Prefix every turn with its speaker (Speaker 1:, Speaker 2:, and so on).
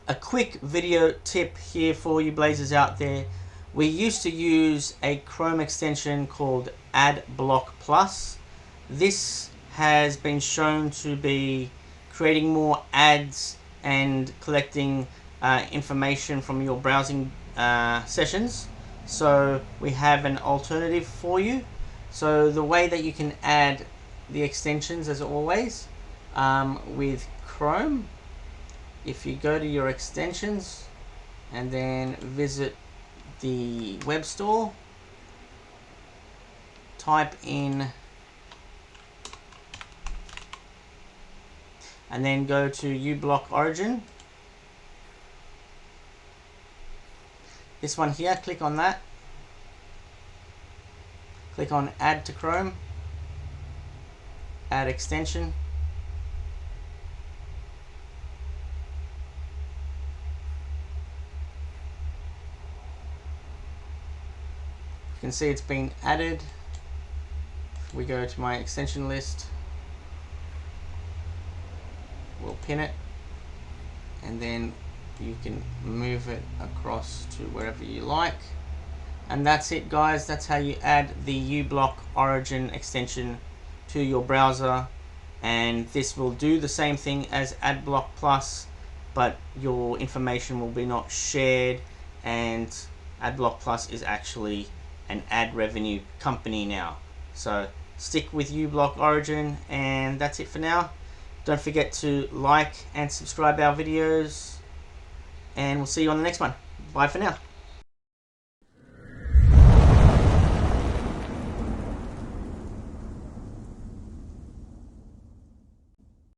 Speaker 1: a quick video tip here for you blazers out there. We used to use a Chrome extension called Adblock Plus. This has been shown to be creating more ads and collecting information from your browsing sessions. So we have an alternative for you. So the way that you can add the extensions, as always, with Chrome, if you go to your extensions and then visit the web store, type in and then go to UBLOCK Origin. This one here, click on that. Click on Add to Chrome, Add Extension. You can see it's been added. If we go to my extension list, we'll pin it, and then you can move it across to wherever you like. And that's it, guys. That's how you add the UBLOCK Origin extension to your browser, and this will do the same thing as Adblock Plus, but your information will be not shared, and Adblock Plus is actually an ad revenue company now. So stick with UBLOCK Origin, and that's it for now. Don't forget to like and subscribe our videos, and we'll see you on the next one. Bye for now.